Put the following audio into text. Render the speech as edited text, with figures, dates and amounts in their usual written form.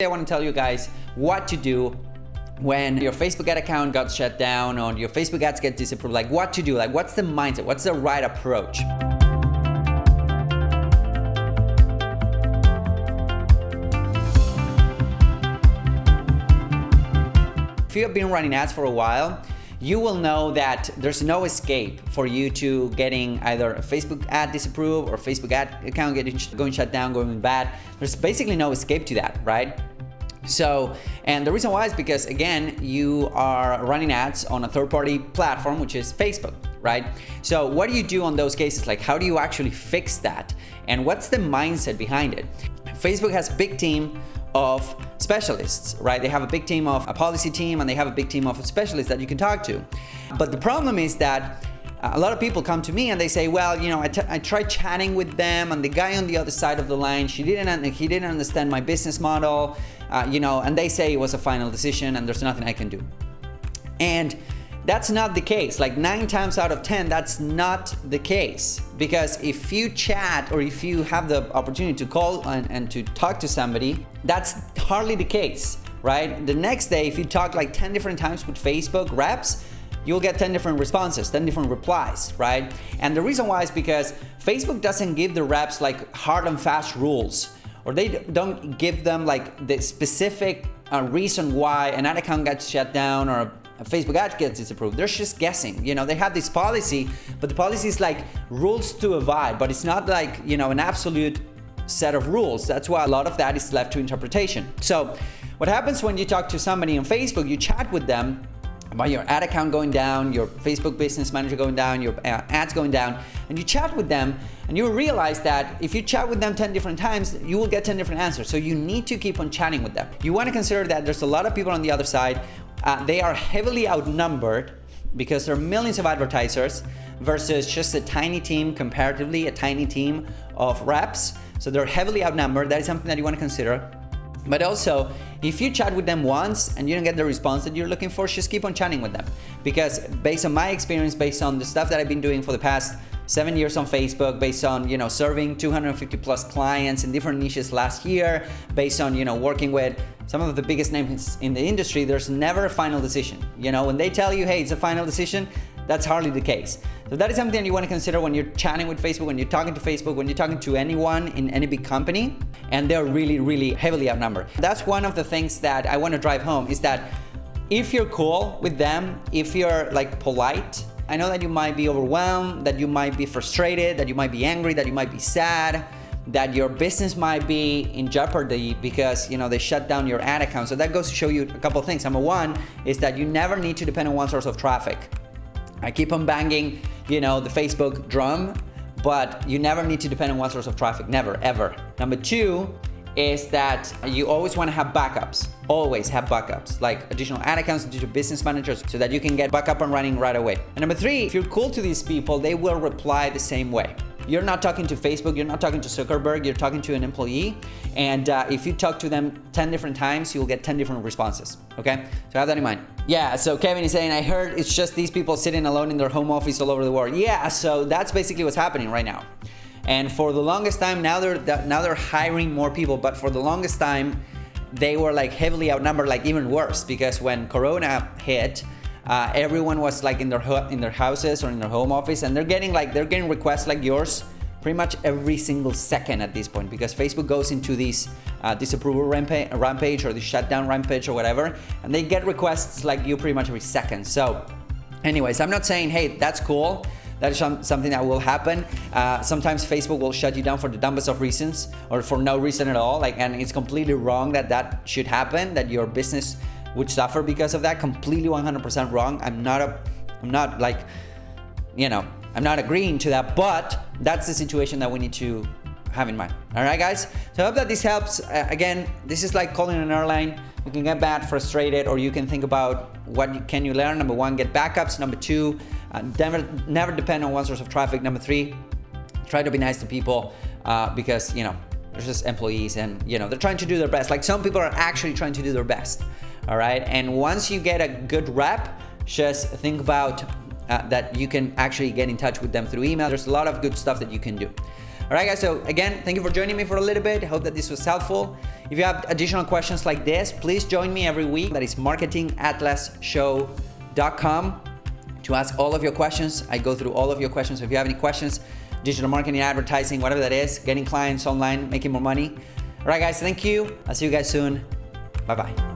I want to tell you guys what to do when your Facebook ad account got shut down or your Facebook ads get disapproved. Like what to do, like what's the mindset, what's the right approach. If you have been running ads for a while, you will know that there's no escape for you to getting either a Facebook ad disapproved or Facebook ad account going shut down, going bad. There's basically no escape to that, right? So, and the reason why is because, again, you are running ads on a third-party platform, which is Facebook, right? So what do you do on those cases? Like, how do you actually fix that? And what's the mindset behind it? Facebook has a big team of specialists, right? They have a big team of a policy team and they have a big team of specialists that you can talk to. But the problem is that a lot of people come to me and they say, well, you know, I tried chatting with them and the guy on the other side of the line, he didn't understand my business model, you know, and they say it was a final decision and there's nothing I can do. And that's not the case. Like 9 times out of 10, that's not the case. Because if you chat or if you have the opportunity to call and to talk to somebody, that's hardly the case, right? The next day, if you talk like 10 different times with Facebook reps, you'll get 10 different responses, 10 different replies, right? And the reason why is because Facebook doesn't give the reps like hard and fast rules, or they don't give them like the specific reason why an ad account gets shut down or a Facebook ad gets disapproved. They're just guessing. You know, they have this policy, but the policy is like rules to abide, but it's not like, you know, an absolute set of rules. That's why a lot of that is left to interpretation. So what happens when you talk to somebody on Facebook, you chat with them about your ad account going down, your Facebook business manager going down, your ads going down, and you chat with them and you realize that if you chat with them 10 different times, you will get 10 different answers. So you need to keep on chatting with them. You want to consider that there's a lot of people on the other side. They are heavily outnumbered because there are millions of advertisers versus just a tiny team, comparatively a tiny team of reps. So they're heavily outnumbered. That is something that you want to consider. But also, if you chat with them once and you don't get the response that you're looking for, just keep on chatting with them. Because based on my experience, based on the stuff that I've been doing for the past 7 years on Facebook, based on, you know, serving 250 plus clients in different niches last year, based on, you know, working with some of the biggest names in the industry, there's never a final decision. You know, when they tell you, hey, it's a final decision, that's hardly the case. So that is something you want to consider when you're chatting with Facebook, when you're talking to Facebook, when you're talking to anyone in any big company, and they're really, really heavily outnumbered. That's one of the things that I want to drive home is that if you're cool with them, if you're like polite, I know that you might be overwhelmed, that you might be frustrated, that you might be angry, that you might be sad, that your business might be in jeopardy because, you know, they shut down your ad account. So that goes to show you a couple of things. Number one is that you never need to depend on one source of traffic. I keep on banging, you know, the Facebook drum, but you never need to depend on one source of traffic, never, ever. Number two is that you always want to have backups, always have backups, like additional ad accounts, additional business managers, so that you can get back up and running right away. And number three, if you're cool to these people, they will reply the same way. You're not talking to Facebook, you're not talking to Zuckerberg, you're talking to an employee. And if you talk to them 10 different times, you'll get 10 different responses, okay? So have that in mind. Yeah, so Kevin is saying, I heard it's just these people sitting alone in their home office all over the world. Yeah, so that's basically what's happening right now. And for the longest time, now they're hiring more people, but for the longest time, they were like heavily outnumbered, like even worse, because when Corona hit, everyone was like in their houses or in their home office, and they're getting requests like yours pretty much every single second at this point, because Facebook goes into this disapproval rampage or the shutdown rampage or whatever, and they get requests like you pretty much every second. So anyways, I'm not saying, hey, that's cool. That is something that will happen. Sometimes Facebook will shut you down for the dumbest of reasons or for no reason at all. And it's completely wrong that should happen, that your business would suffer because of that. Completely 100% wrong. I'm not like, you know, I'm not agreeing to that, but that's the situation that we need to have in mind. All right, guys? So I hope that this helps. Again, this is like calling an airline. You can get bad, frustrated, or you can think about what can you learn. Number one, get backups. Number two, never depend on one source of traffic. Number three, try to be nice to people because, you know, they're just employees and, you know, they're trying to do their best. Like some people are actually trying to do their best. All right. And once you get a good rep, just think about that you can actually get in touch with them through email. There's a lot of good stuff that you can do. All right, guys, so again, thank you for joining me for a little bit. I hope that this was helpful. If you have additional questions like this, please join me every week. That is marketingatlasshow.com to ask all of your questions. I go through all of your questions. If you have any questions, digital marketing, advertising, whatever that is, getting clients online, making more money. All right, guys, thank you. I'll see you guys soon. Bye-bye.